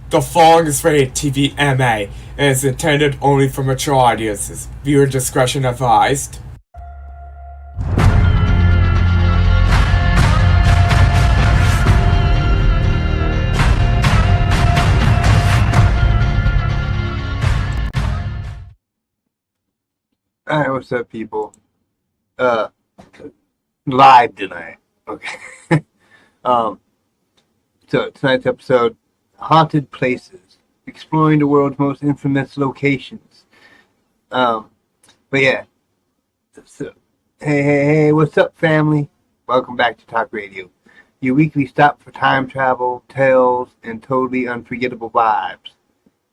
The following is rated TV MA and is intended only for mature audiences. Viewer discretion advised. Alright, what's up, people? Live tonight. Okay. um, so tonight's episode, Haunted Places, exploring the world's most infamous locations. But yeah. So, hey, what's up, family? Welcome back to Talk Radio, your weekly stop for time travel, tales, and totally unforgettable vibes.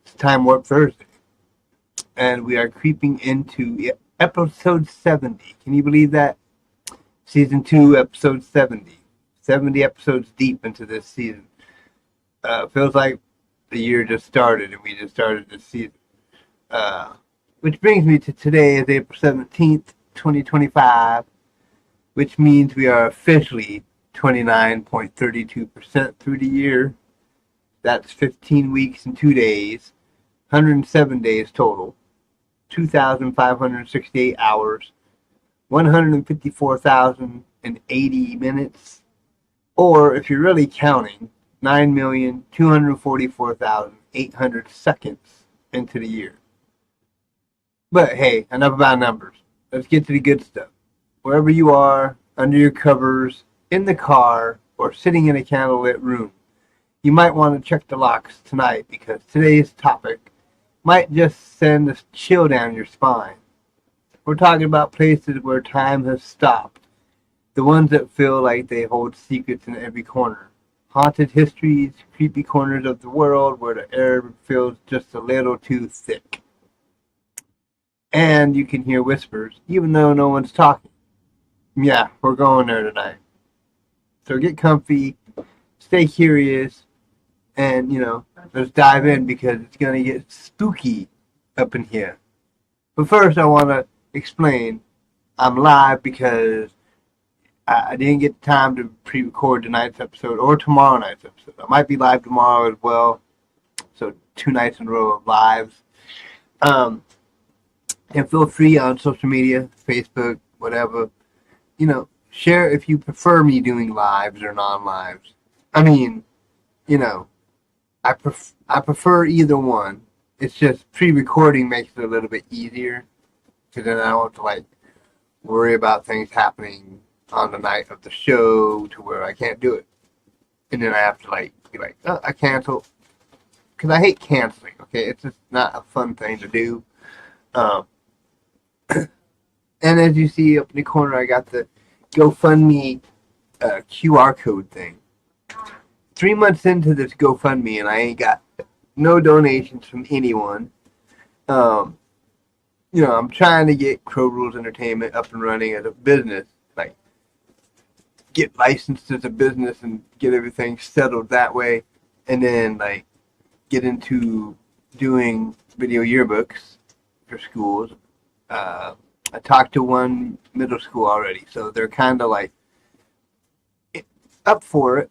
It's Time Warp Thursday, and we are creeping into episode 70. Can you believe that? Season 2, episode 70. 70 episodes deep into this season. Feels like the year just started and we just started this season. Which brings me to today is April 17th, 2025, which means we are officially 29.32% through the year. That's 15 weeks and 2 days, 107 days total, 2,568 hours, 154,080 minutes, or if you're really counting, 9,244,800 seconds into the year. But hey, enough about numbers. Let's get to the good stuff. Wherever you are, under your covers, in the car, or sitting in a candlelit room, you might want to check the locks tonight because today's topic might just send a chill down your spine. We're talking about places where time has stopped. The ones that feel like they hold secrets in every corner. Haunted histories, creepy corners of the world where the air feels just a little too thick. And you can hear whispers, even though no one's talking. Yeah, we're going there tonight. So get comfy, stay curious, and, let's dive in because it's going to get spooky up in here. But first, I want to explain I'm live because I didn't get time to pre-record tonight's episode or tomorrow night's episode. I might be live tomorrow as well, so 2 nights in a row of lives. And feel free on social media, Facebook, whatever, share if you prefer me doing lives or non-lives. I mean, I prefer either one. It's just pre-recording makes it a little bit easier. Because then I don't have to worry about things happening on the night of the show to where I can't do it. And then I have to be like, oh, I cancel. Because I hate canceling, okay? It's just not a fun thing to do. And as you see up in the corner, I got the GoFundMe QR code thing. 3 months into this GoFundMe and I ain't got no donations from anyone. I'm trying to get Crow Rules Entertainment up and running as a business, get licensed as a business and get everything settled that way, and then get into doing video yearbooks for schools. I talked to one middle school already, so they're kind of up for it.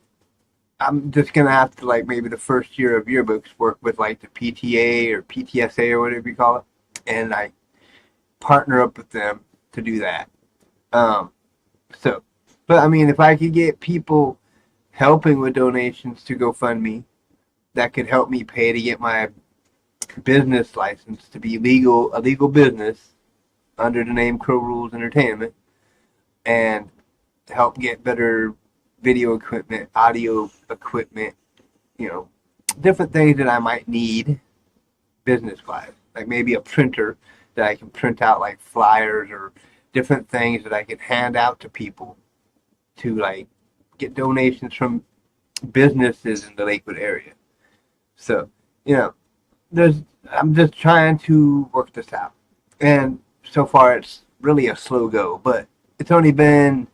I'm just gonna have to maybe the first year of yearbooks work with the PTA or PTSA or whatever you call it, and partner up with them to do that. But I mean, if I could get people helping with donations to GoFundMe, that could help me pay to get my business license to be a legal business under the name Crow Rules Entertainment, and help get better video equipment, audio equipment, different things that I might need business-wise, maybe a printer that I can print out flyers or different things that I can hand out to people to get donations from businesses in the Lakewood area. So, I'm just trying to work this out. And so far it's really a slow go, but it's only been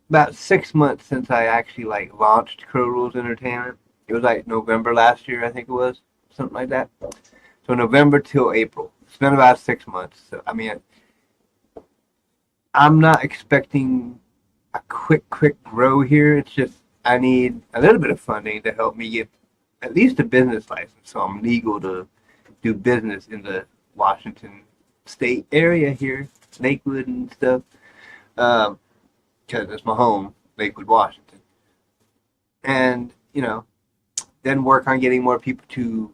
about 6 months since I actually launched Crow Rules Entertainment. It was November last year, I think it was. Something like that. So November till April. It's been about 6 months. So I mean, I'm not expecting a quick grow here. It's just I need a little bit of funding to help me get at least a business license, so I'm legal to do business in the Washington State area here, Lakewood and stuff, because it's my home, Lakewood, Washington. And, then work on getting more people to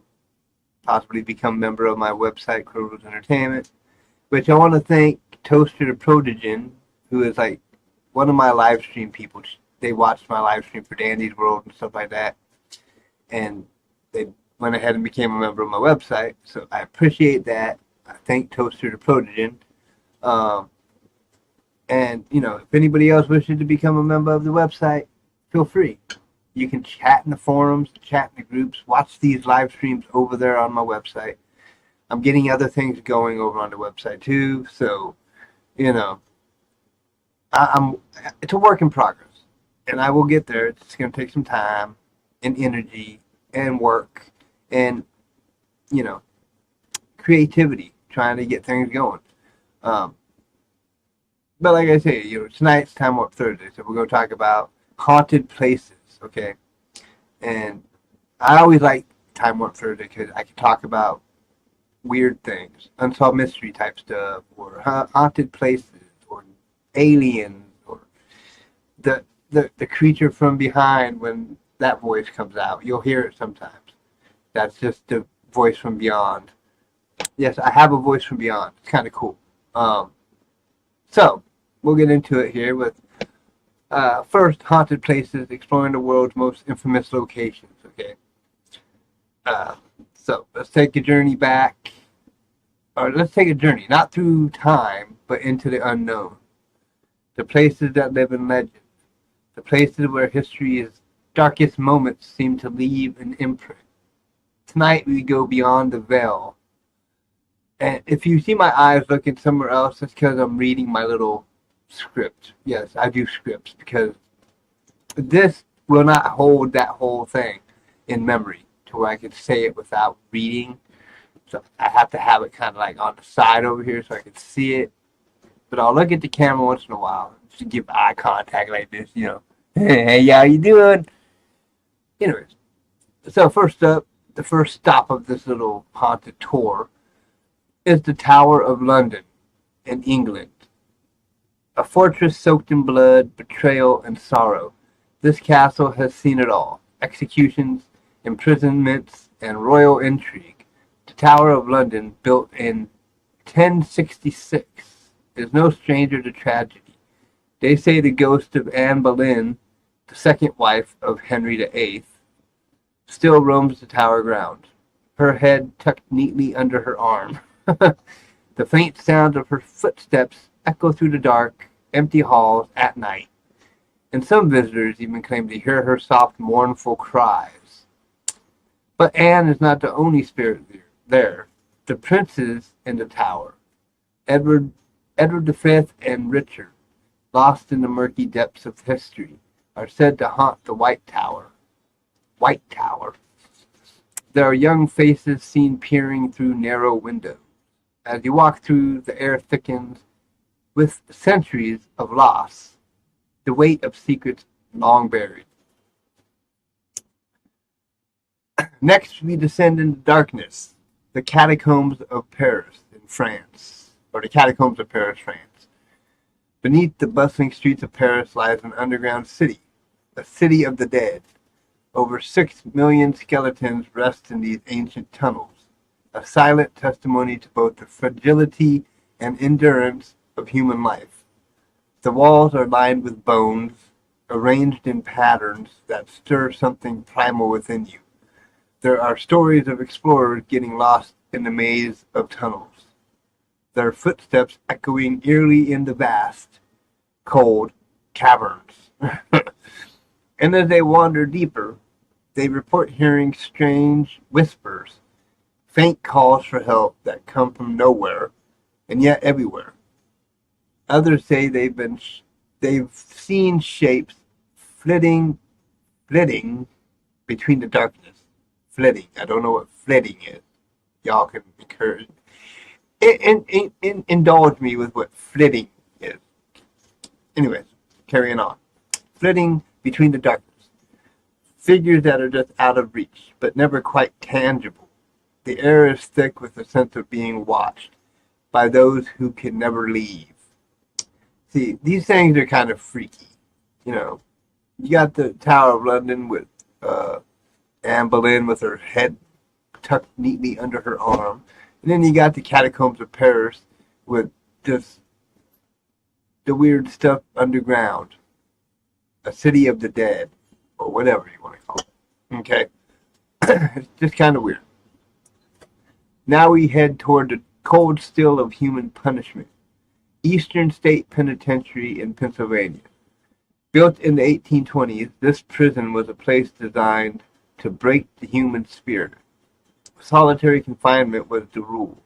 possibly become a member of my website, Crow's Entertainment, which I want to thank Toaster to Protogen, who is like one of my live stream people. They watched my live stream for Dandy's World and stuff like that, and they went ahead and became a member of my website. So I appreciate that. I thank Toaster to Protogen. And, if anybody else wishes to become a member of the website, feel free. You can chat in the forums, chat in the groups, watch these live streams over there on my website. I'm getting other things going over on the website too, so, it's a work in progress. And I will get there. It's going to take some time and energy and work and, creativity trying to get things going. But like I say, tonight's Time Warp Thursday, so we're going to talk about haunted places, okay? And I always like Time Warp Thursday because I can talk about weird things, unsolved mystery type stuff, or haunted places, or aliens, or the creature from behind when that voice comes out. You'll hear it sometimes. That's just the voice from beyond. Yes, I have a voice from beyond. It's kind of cool. So, we'll get into it here with first, haunted places, exploring the world's most infamous locations, okay? So, let's take a journey back, or let's take a journey, not through time, but into the unknown. The places that live in legend. The places where history's darkest moments seem to leave an imprint. Tonight we go beyond the veil. And if you see my eyes looking somewhere else, it's because I'm reading my little script. Yes, I do scripts because this will not hold that whole thing in memory to where I can say it without reading. So I have to have it kind of like on the side over here so I can see it. But I'll look at the camera once in a while to give eye contact like this, Hey, how you doing? Anyways, so first up, the first stop of this little haunted tour is the Tower of London in England. A fortress soaked in blood, betrayal, and sorrow. This castle has seen it all. Executions, imprisonments, and royal intrigue. The Tower of London, built in 1066, is no stranger to tragedy. They say the ghost of Anne Boleyn, the second wife of Henry VIII, still roams the tower grounds, her head tucked neatly under her arm. The faint sound of her footsteps echo through the dark, empty halls at night, and some visitors even claim to hear her soft, mournful cries. But Anne is not the only spirit there. The princes in the tower, Edward V and Richard, lost in the murky depths of history, are said to haunt the White Tower. White Tower. There are young faces seen peering through narrow windows. As you walk through, the air thickens with centuries of loss, the weight of secrets long buried. Next, we descend into darkness, the Catacombs of Paris in France, or the Catacombs of Paris, France. Beneath the bustling streets of Paris lies an underground city, a city of the dead. Over 6 million skeletons rest in these ancient tunnels, a silent testimony to both the fragility and endurance of human life. The walls are lined with bones, arranged in patterns that stir something primal within you. There are stories of explorers getting lost in the maze of tunnels, their footsteps echoing eerily in the vast, cold caverns. And as they wander deeper, they report hearing strange whispers, faint calls for help that come from nowhere and yet everywhere. Others say they've seen shapes flitting between the darkness. Flitting. I don't know what flitting is. Y'all can encourage. Indulge me with what flitting is. Anyways, carrying on. Flitting between the darkness. Figures that are just out of reach, but never quite tangible. The air is thick with a sense of being watched by those who can never leave. See, these things are kind of freaky. You know, you got the Tower of London with Anne Boleyn with her head tucked neatly under her arm. And then you got the Catacombs of Paris with just the weird stuff underground. A city of the dead, or whatever you want to call it. Okay? It's just kind of weird. Now we head toward the cold still of human punishment. Eastern State Penitentiary in Pennsylvania. Built in the 1820s, this prison was a place designed to break the human spirit. Solitary confinement was the rule,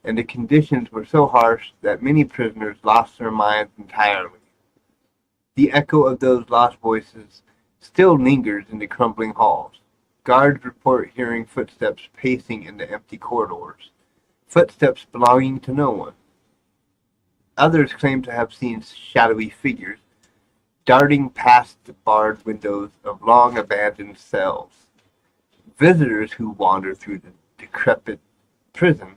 and the conditions were so harsh that many prisoners lost their minds entirely. The echo of those lost voices still lingers in the crumbling halls. Guards report hearing footsteps pacing in the empty corridors, footsteps belonging to no one. Others claim to have seen shadowy figures darting past the barred windows of long-abandoned cells. Visitors who wander through the decrepit prison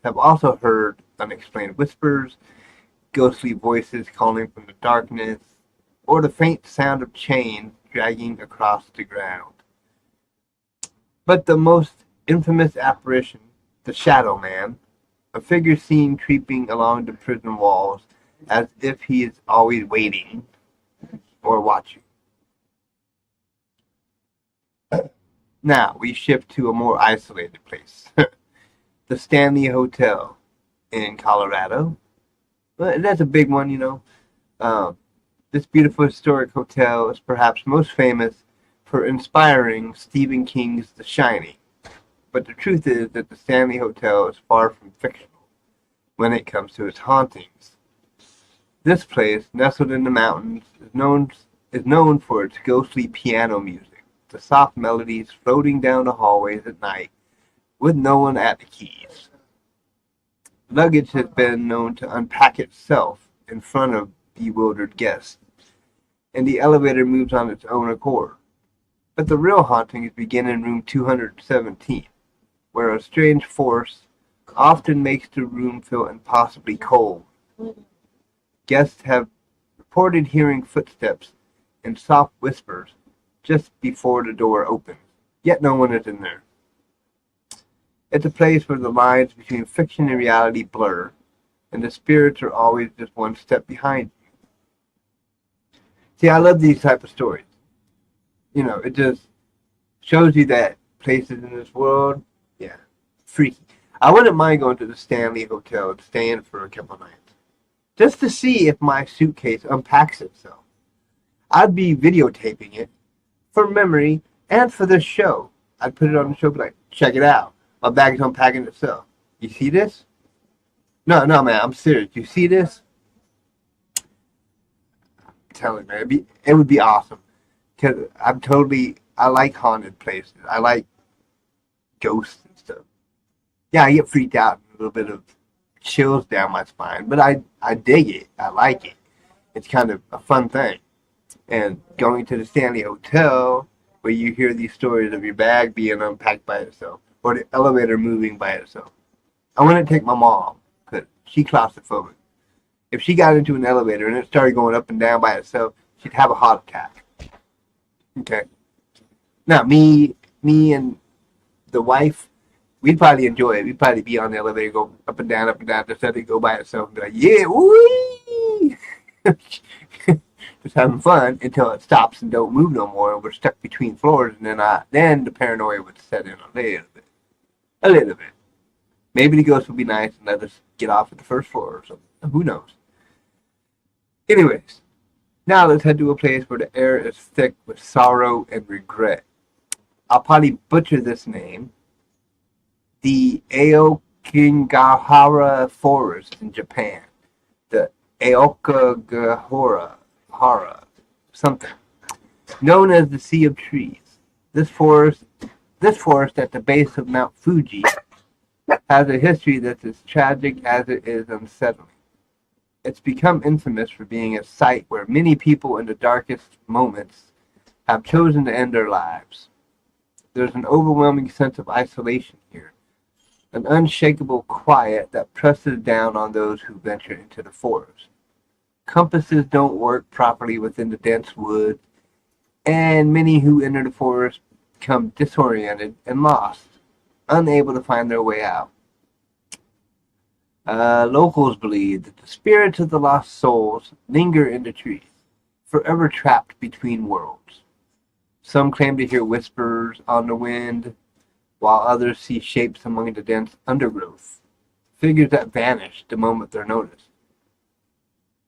have also heard unexplained whispers, ghostly voices calling from the darkness, or the faint sound of chains dragging across the ground. But the most infamous apparition, the Shadow Man, a figure seen creeping along the prison walls as if he is always waiting or watching. Now we shift to a more isolated place. The Stanley Hotel in Colorado. Well, that's a big one, you know. This beautiful historic hotel is perhaps most famous for inspiring Stephen King's The Shining. But the truth is that the Stanley Hotel is far from fictional when it comes to its hauntings. This place, nestled in the mountains, is known for its ghostly piano music, the soft melodies floating down the hallways at night with no one at the keys. Luggage has been known to unpack itself in front of bewildered guests, and the elevator moves on its own accord. But the real hauntings begin in room 217, where a strange force often makes the room feel impossibly cold. Guests have reported hearing footsteps and soft whispers just before the door opens, yet no one is in there. It's a place where the lines between fiction and reality blur, and the spirits are always just one step behind you. See, I love these type of stories. You know, it just shows you that places in this world, yeah, freaky. I wouldn't mind going to the Stanley Hotel and staying for a couple nights, just to see if my suitcase unpacks itself. I'd be videotaping it for memory and for this show. I'd put it on the show, be like, check it out. My bag is unpacking itself. You see this? No, man, I'm serious. You see this? I'm telling you, man, it would be awesome. Because I like haunted places. I like ghosts and stuff. Yeah, I get freaked out, a little bit of chills down my spine, but I dig it. I like it. It's kind of a fun thing. And going to the Stanley Hotel, where you hear these stories of your bag being unpacked by itself, or the elevator moving by itself. I wouldn't take my mom, because she's claustrophobic. If she got into an elevator and it started going up and down by itself, she'd have a heart attack. Okay. Now, me and the wife, we'd probably enjoy it. We'd probably be on the elevator, go up and down, just let it go by itself and be like, yeah, woo! Just having fun until it stops and don't move no more, and we're stuck between floors, and then the paranoia would set in a little bit. A little bit. Maybe the ghost would be nice and let us get off at the first floor or something. Who knows? Anyways, now let's head to a place where the air is thick with sorrow and regret. I'll probably butcher this name. The Aokigahara Forest in Japan. The Aokigahara something. Known as the Sea of Trees. This forest at the base of Mount Fuji has a history that's as tragic as it is unsettling. It's become infamous for being a site where many people in the darkest moments have chosen to end their lives. There's an overwhelming sense of isolation here, an unshakable quiet that presses down on those who venture into the forest. Compasses don't work properly within the dense woods, and many who enter the forest become disoriented and lost, unable to find their way out. Locals believe that the spirits of the lost souls linger in the trees, forever trapped between worlds. Some claim to hear whispers on the wind, while others see shapes among the dense undergrowth, figures that vanish the moment they're noticed.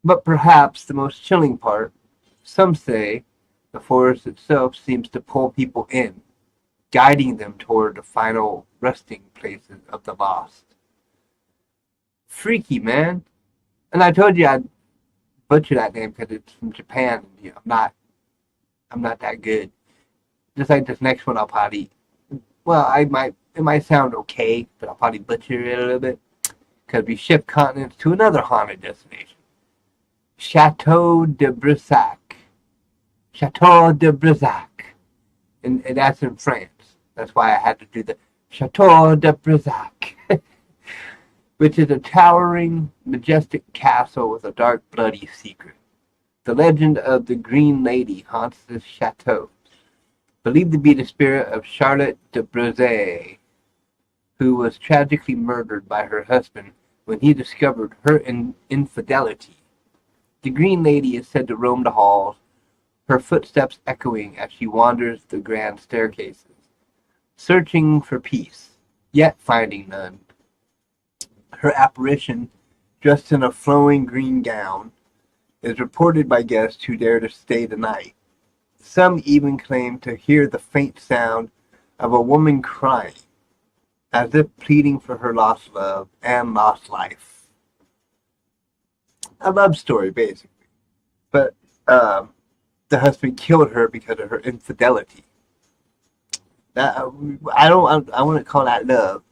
But perhaps the most chilling part, some say, the forest itself seems to pull people in, guiding them toward the final resting places of the lost. Freaky, man. And I told you I'd butcher that name because it's from Japan. You know, I'm not that good. Just like this next one, I'll probably, well, it might sound okay, but I'll probably butcher it a little bit because we shift continents to another haunted destination, Chateau de Brissac. Chateau de Brissac, and that's in France. That's why I had to do the Chateau de Brissac, which is a towering, majestic castle with a dark, bloody secret. The legend of the Green Lady haunts this chateau, believed to be the spirit of Charlotte de Brezé, who was tragically murdered by her husband when he discovered her infidelity. The Green Lady is said to roam the halls, her footsteps echoing as she wanders the grand staircases, searching for peace, yet finding none. Her apparition, dressed in a flowing green gown, is reported by guests who dare to stay the night. Some even claim to hear the faint sound of a woman crying, as if pleading for her lost love and lost life. A love story, basically. But the husband killed her because of her infidelity. I wouldn't call that love.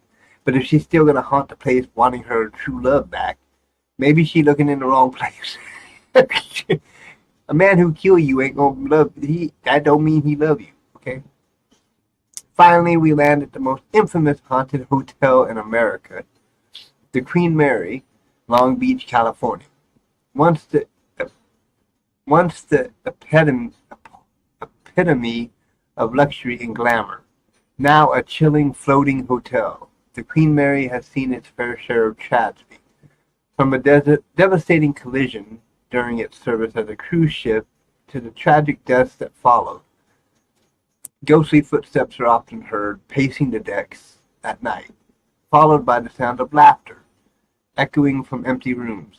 But if she's still gonna haunt the place, wanting her true love back, maybe she's looking in the wrong place. A man who kill you ain't gonna love. That don't mean he love you. Okay. Finally, we land at the most infamous haunted hotel in America, the Queen Mary, Long Beach, California. Once the epitome of luxury and glamour, now a chilling floating hotel, the Queen Mary has seen its fair share of tragedy. From a devastating collision during its service as a cruise ship to the tragic deaths that followed, ghostly footsteps are often heard pacing the decks at night, followed by the sound of laughter echoing from empty rooms.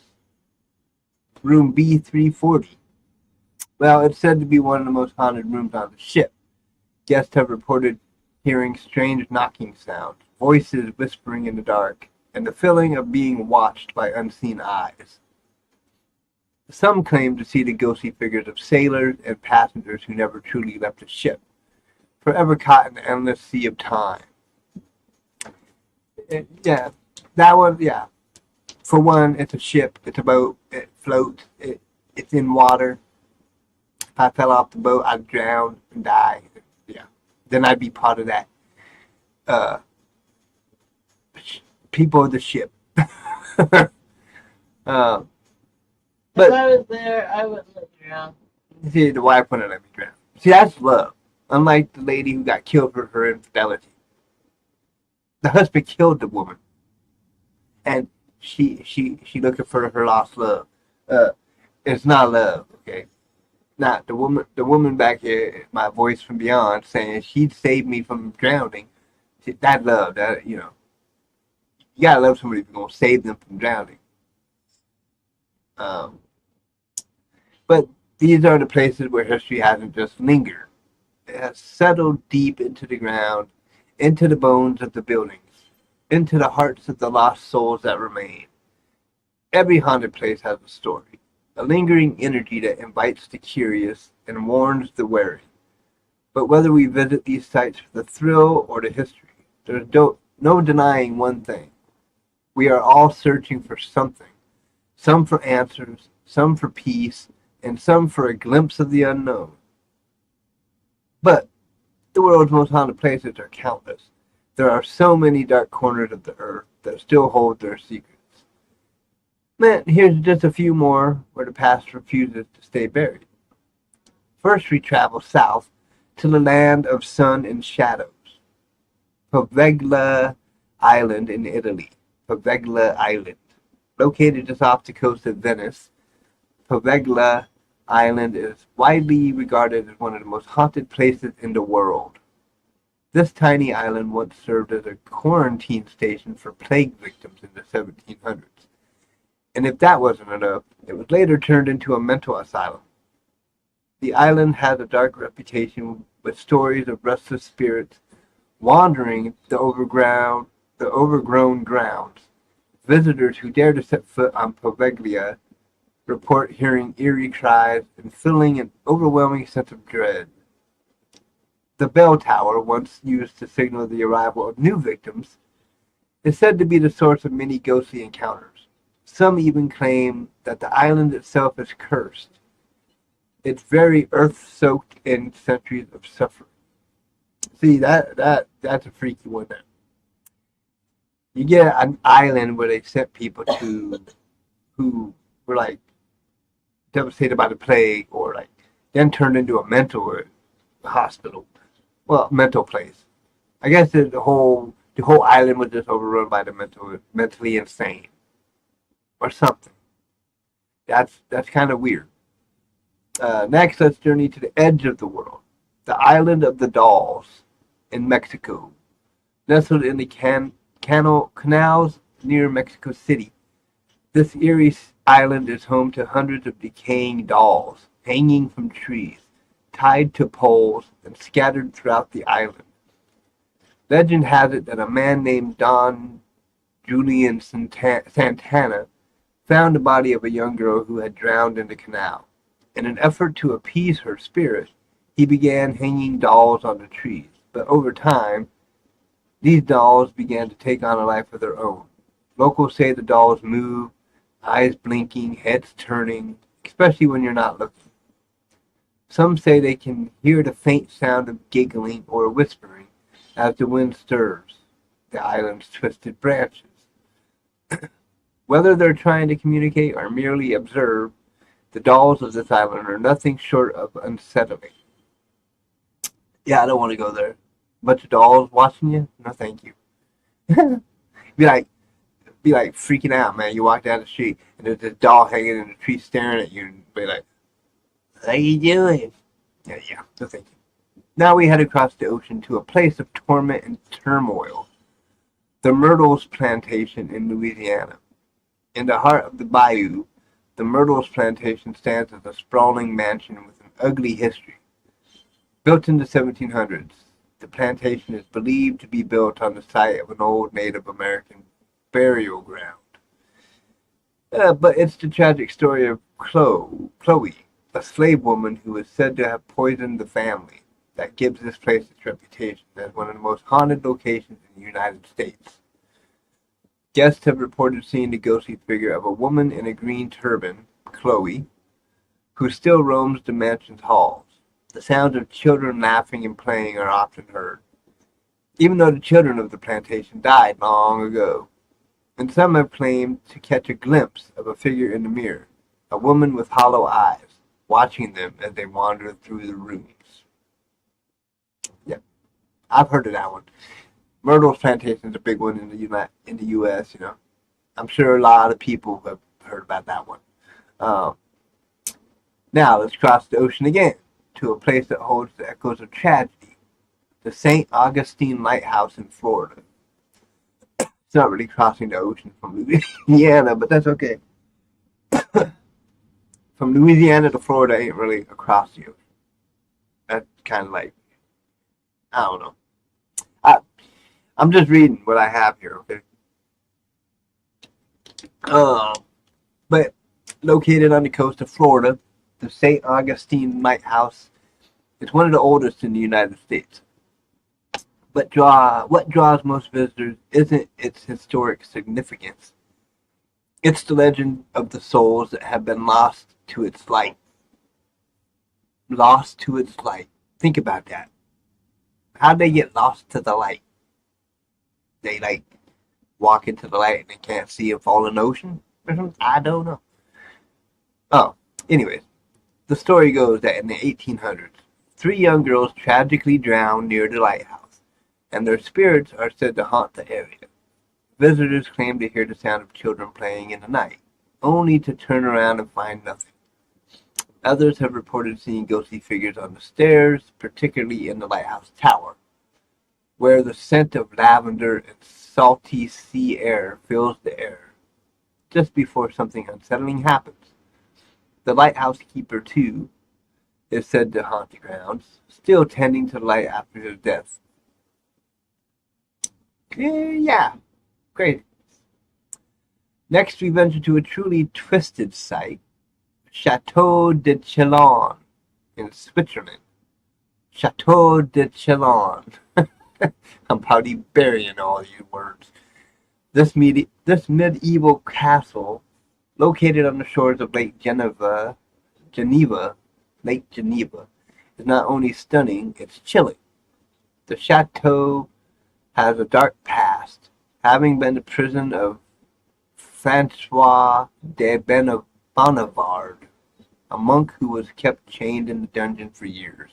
Room B340. Well, it's said to be one of the most haunted rooms on the ship. Guests have reported hearing strange knocking sounds, voices whispering in the dark, and the feeling of being watched by unseen eyes. Some claim to see the ghostly figures of sailors and passengers who never truly left the ship, forever caught in the endless sea of time. Yeah, that one, yeah. For one, it's a ship, it's a boat, it floats, it's in water. If I fell off the boat, I'd drown and die. Yeah, then I'd be part of that. People of the ship. But if I was there, I wouldn't let you drown. See, the wife wouldn't let me drown. See, that's love. Unlike the lady who got killed for her infidelity. The husband killed the woman, and she looking for her lost love. It's not love, okay? Not the woman back here, my voice from beyond, saying she'd save me from drowning. See, that love, that you gotta love somebody if you're gonna save them from drowning. But these are the places where history hasn't just lingered. It has settled deep into the ground, into the bones of the buildings, into the hearts of the lost souls that remain. Every haunted place has a story, a lingering energy that invites the curious and warns the wary. But whether we visit these sites for the thrill or the history, there's no denying one thing. We are all searching for something, some for answers, some for peace, and some for a glimpse of the unknown. But the world's most haunted places are countless. There are so many dark corners of the earth that still hold their secrets. Man, here's just a few more where the past refuses to stay buried. First, we travel south to the land of sun and shadows. Poveglia Island in Italy. Poveglia Island. Located just off the coast of Venice, Poveglia Island is widely regarded as one of the most haunted places in the world. This tiny island once served as a quarantine station for plague victims in the 1700s. And if that wasn't enough, it was later turned into a mental asylum. The island has a dark reputation with stories of restless spirits wandering the overgrown grounds. Visitors who dare to set foot on Poveglia report hearing eerie cries and feeling an overwhelming sense of dread. The bell tower, once used to signal the arrival of new victims, is said to be the source of many ghostly encounters. Some even claim that the island itself is cursed. It's very earth-soaked in centuries of suffering. See, that's a freaky one there. You get an island where they sent people to who were like devastated by the plague or like then turned into a mental hospital. Well, mental place. I guess the whole island was just overrun by the mentally insane. Or something. That's kind of weird. Next, let's journey to the edge of the world. The island of the Dolls in Mexico. Nestled in the canals near Mexico City. This eerie island is home to hundreds of decaying dolls hanging from trees, tied to poles, and scattered throughout the island. Legend has it that a man named Don Julian Santana found the body of a young girl who had drowned in the canal. In an effort to appease her spirit, he began hanging dolls on the trees, but over time, these dolls began to take on a life of their own. Locals say the dolls move, eyes blinking, heads turning, especially when you're not looking. Some say they can hear the faint sound of giggling or whispering as the wind stirs the island's twisted branches. Whether they're trying to communicate or merely observe, the dolls of this island are nothing short of unsettling. Yeah, I don't want to go there. Bunch of dolls watching you? No, thank you. be like freaking out, man. You walk down the street and there's this doll hanging in the tree staring at you, and be like, "How you doing?" Yeah. No, thank you. Now we head across the ocean to a place of torment and turmoil. The Myrtles Plantation in Louisiana. In the heart of the bayou, the Myrtles Plantation stands as a sprawling mansion with an ugly history. Built in the 1700s, the plantation is believed to be built on the site of an old Native American burial ground. But it's the tragic story of Chloe, a slave woman who is said to have poisoned the family, that gives this place its reputation as one of the most haunted locations in the United States. Guests have reported seeing the ghostly figure of a woman in a green turban, Chloe, who still roams the mansion's halls. The sounds of children laughing and playing are often heard, even though the children of the plantation died long ago. And some have claimed to catch a glimpse of a figure in the mirror, a woman with hollow eyes, watching them as they wander through the rooms. Yeah, I've heard of that one. Myrtle's Plantation is a big one in the U.S., you know. I'm sure a lot of people have heard about that one. Now, let's cross the ocean again to a place that holds the echoes of tragedy, the St. Augustine Lighthouse in Florida. It's not really crossing the ocean from Louisiana, but that's okay. From Louisiana to Florida ain't really across the ocean. That's kind of like, I don't know. I'm just reading what I have here, okay? But located on the coast of Florida, the St. Augustine Lighthouse is one of the oldest in the United States. But what draws most visitors isn't its historic significance. It's the legend of the souls that have been lost to its light. Lost to its light. Think about that. How'd they get lost to the light? They like walk into the light and they can't see and fall in the ocean? I don't know. Oh, anyways, the story goes that in the 1800s, three young girls tragically drowned near the lighthouse, and their spirits are said to haunt the area. Visitors claim to hear the sound of children playing in the night, only to turn around and find nothing. Others have reported seeing ghostly figures on the stairs, particularly in the lighthouse tower, where the scent of lavender and salty sea air fills the air, just before something unsettling happens. The lighthouse keeper, too, is said to haunt the grounds, still tending to the light after his death. Yeah, great. Next, we venture to a truly twisted site, Chateau de Chalon in Switzerland. Chateau de Chalon. I'm probably burying all these words. This medieval castle, located on the shores of Lake Geneva, is not only stunning, it's chilling. The chateau has a dark past, having been the prison of Francois de Bonnevard, a monk who was kept chained in the dungeon for years.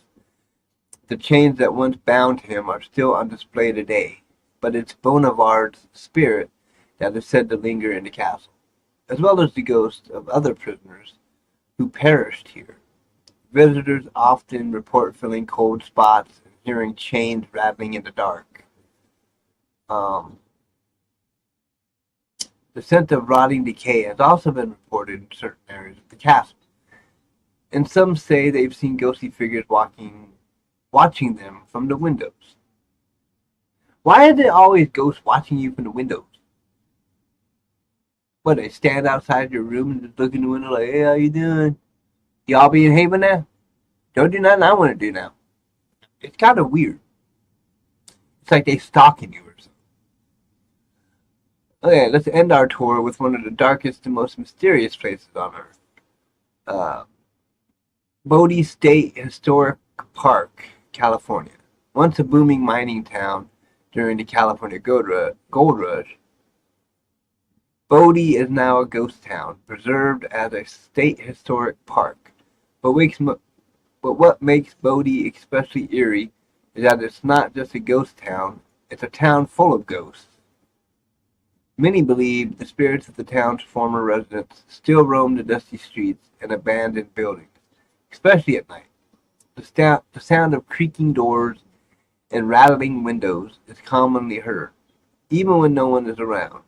The chains that once bound him are still on display today, but it's Bonnevard's spirit that is said to linger in the castle, as well as the ghosts of other prisoners who perished here. Visitors often report feeling cold spots and hearing chains rattling in the dark. The scent of rotting decay has also been reported in certain areas of the castle, and some say they've seen ghostly figures watching them from the windows. Why is it always ghosts watching you from the windows? What, they stand outside your room and just look in the window like, hey, how you doing? Y'all being haven now? Don't do nothing I want to do now. It's kind of weird. It's like they stalking you or something. Okay, let's end our tour with one of the darkest and most mysterious places on Earth. Bodie State Historic Park, California. Once a booming mining town during the California Gold Rush, Bodie is now a ghost town, preserved as a state historic park. But what makes Bodie especially eerie is that it's not just a ghost town, it's a town full of ghosts. Many believe the spirits of the town's former residents still roam the dusty streets and abandoned buildings, especially at night. The sound of creaking doors and rattling windows is commonly heard, even when no one is around.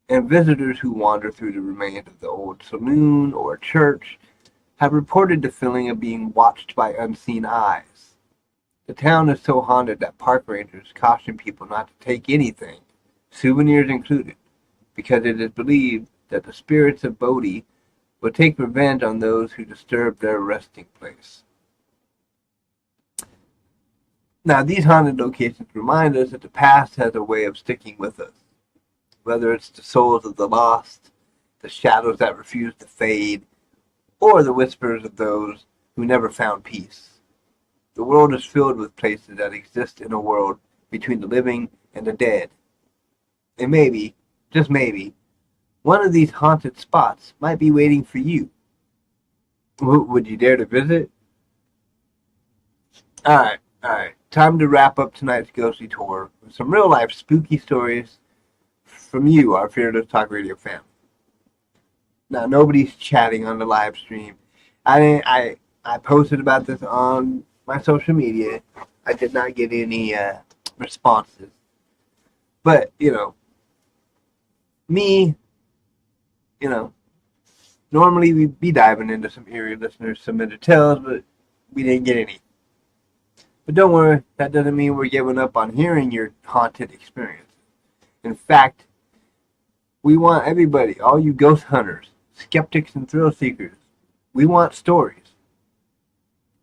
And visitors who wander through the remains of the old saloon or church have reported the feeling of being watched by unseen eyes. The town is so haunted that park rangers caution people not to take anything, souvenirs included, because it is believed that the spirits of Bodie will take revenge on those who disturb their resting place. Now, these haunted locations remind us that the past has a way of sticking with us, whether it's the souls of the lost, the shadows that refuse to fade, or the whispers of those who never found peace. The world is filled with places that exist in a world between the living and the dead. And maybe, just maybe, one of these haunted spots might be waiting for you. Would you dare to visit? Alright. Time to wrap up tonight's ghostly tour with some real-life spooky stories from you, our Fearless Talk Radio family. Now, nobody's chatting on the live stream. I posted about this on my social media. I did not get any responses. But, normally we'd be diving into some eerie listeners submitted tales, but we didn't get any. But don't worry, that doesn't mean we're giving up on hearing your haunted experience. In fact, we want everybody, all you ghost hunters, skeptics, and thrill seekers, we want stories.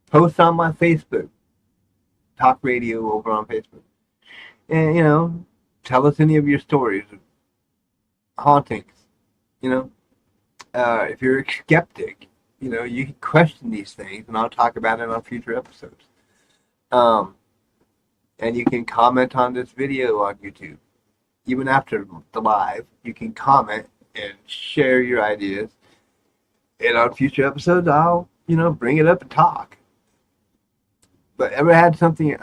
Post on my Facebook, Talk Radio over on Facebook. And, tell us any of your stories of hauntings. If you're a skeptic, you can question these things, and I'll talk about it on future episodes. And you can comment on this video on YouTube. Even after the live, you can comment and share your ideas. And on future episodes, I'll, bring it up and talk. But ever had something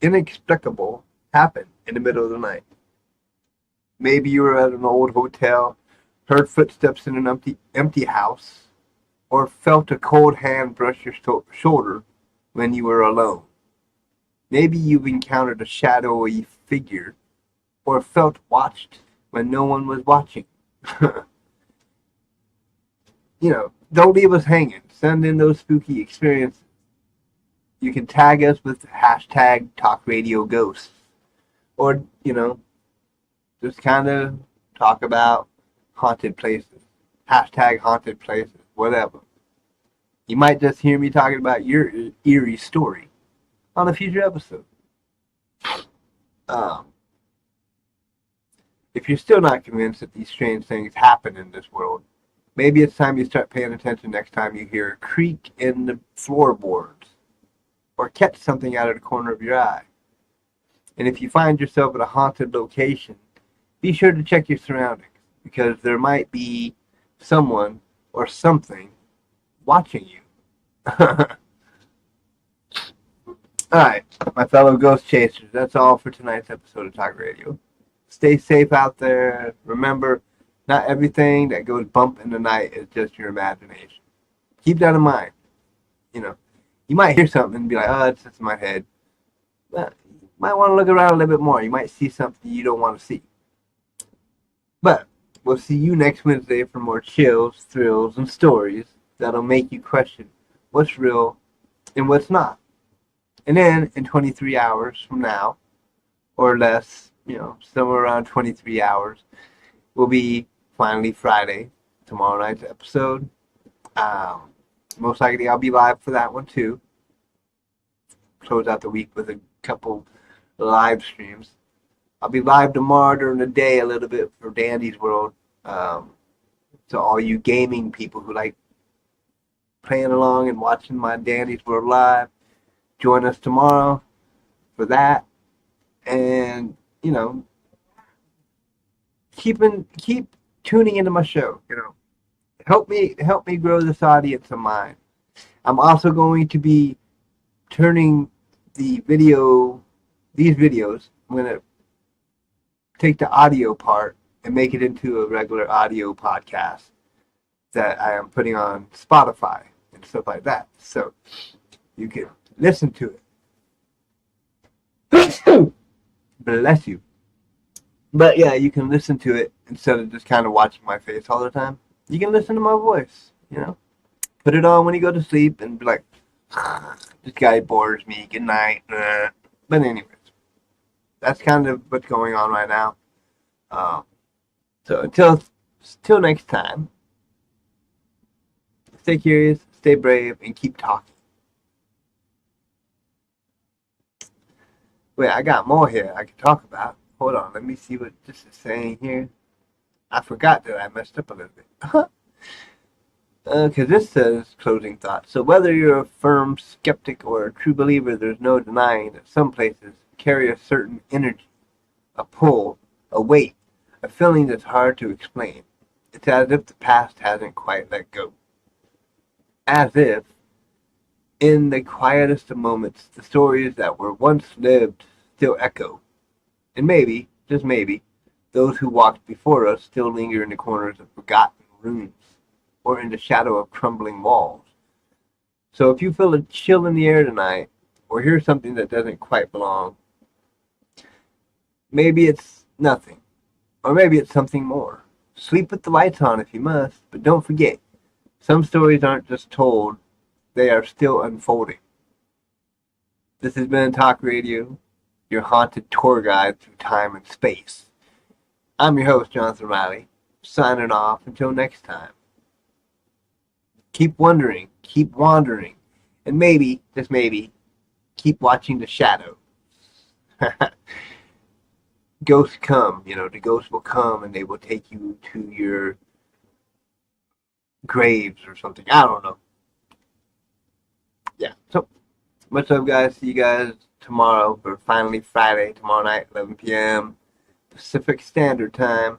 inexplicable happen in the middle of the night? Maybe you were at an old hotel, heard footsteps in an empty house, or felt a cold hand brush your shoulder when you were alone. Maybe you've encountered a shadowy figure, or felt watched when no one was watching. Don't leave us hanging. Send in those spooky experiences. You can tag us with hashtag #TalkRadioGhosts. Or, just kind of talk about haunted places. Hashtag haunted places. Whatever. You might just hear me talking about your eerie story on a future episode. If you're still not convinced that these strange things happen in this world, maybe it's time you start paying attention next time you hear a creak in the floorboards or catch something out of the corner of your eye. And if you find yourself at a haunted location, be sure to check your surroundings, because there might be someone or something watching you. Alright, my fellow ghost chasers, that's all for tonight's episode of Talk Radio. Stay safe out there. Remember, not everything that goes bump in the night is just your imagination. Keep that in mind. You might hear something and be like, oh, it's just in my head. But you might want to look around a little bit more. You might see something you don't want to see. But we'll see you next Wednesday for more chills, thrills, and stories that'll make you question what's real and what's not. And then in 23 hours from now, or less, somewhere around 23 hours, will be finally Friday, tomorrow night's episode. Most likely I'll be live for that one too. Close out the week with a couple live streams. I'll be live tomorrow during the day a little bit for Dandy's World. So all you gaming people who like playing along and watching my Dandy's World live, join us tomorrow for that. And, keep tuning into my show, Help me grow this audience of mine. I'm also going to be turning these videos, I'm going to take the audio part and make it into a regular audio podcast that I am putting on Spotify and stuff like that. So you can listen to it. Bless you. But yeah, you can listen to it instead of just kind of watching my face all the time. You can listen to my voice, Put it on when you go to sleep and be like, this guy bores me, good night. But anyways, that's kind of what's going on right now. So until next time, stay curious, stay brave, and keep talking. Wait, I got more here I can talk about. Hold on, let me see what this is saying here. I forgot that I messed up a little bit. Because this says closing thoughts. So whether you're a firm skeptic or a true believer, there's no denying that some places carry a certain energy, a pull, a weight, a feeling that's hard to explain. It's as if the past hasn't quite let go. As if, in the quietest of moments, the stories that were once lived still echo. And maybe, just maybe, those who walked before us still linger in the corners of forgotten rooms or in the shadow of crumbling walls. So if you feel a chill in the air tonight or hear something that doesn't quite belong, maybe it's nothing, or maybe it's something more. Sleep with the lights on if you must, but don't forget, some stories aren't just told, they are still unfolding. This has been Talk Radio, your haunted tour guide through time and space. I'm your host, Jonathan Riley, signing off until next time. Keep wondering, keep wandering, and maybe, just maybe, keep watching the shadows. Ghosts come, the ghosts will come and they will take you to your graves or something. I don't know. Yeah, so What's up, guys? See you guys tomorrow for finally Friday, tomorrow night, 11 p.m. Pacific Standard Time.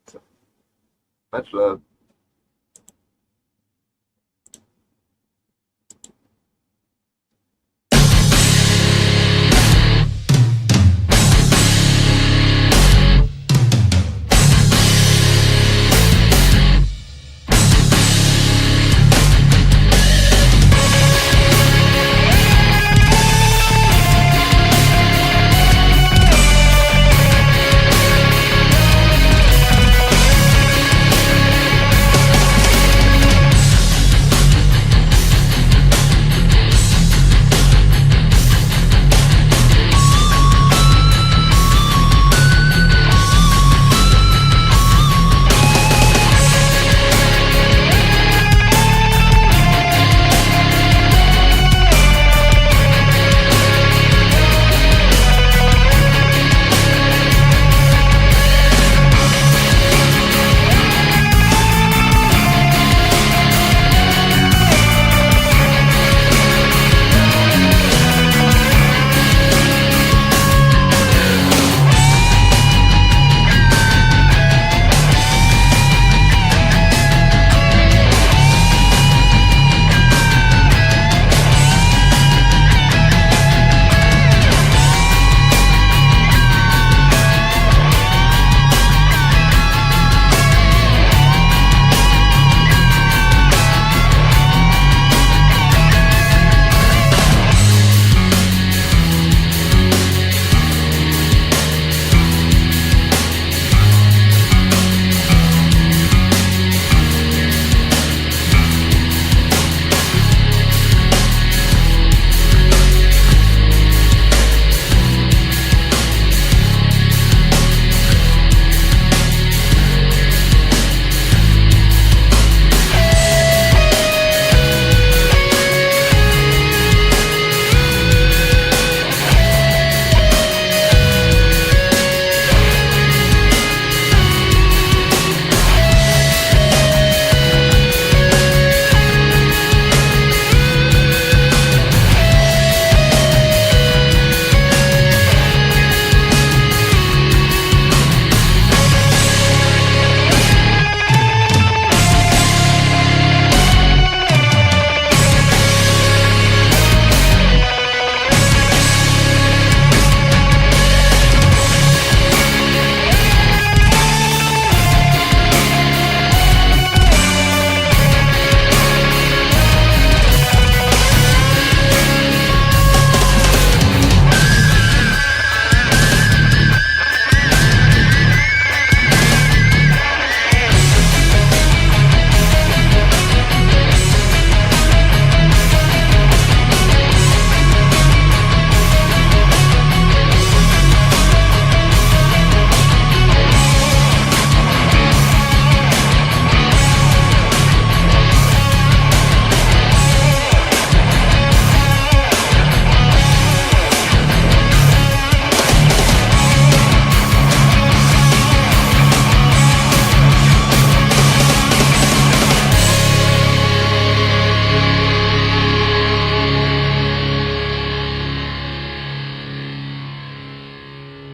So, much love.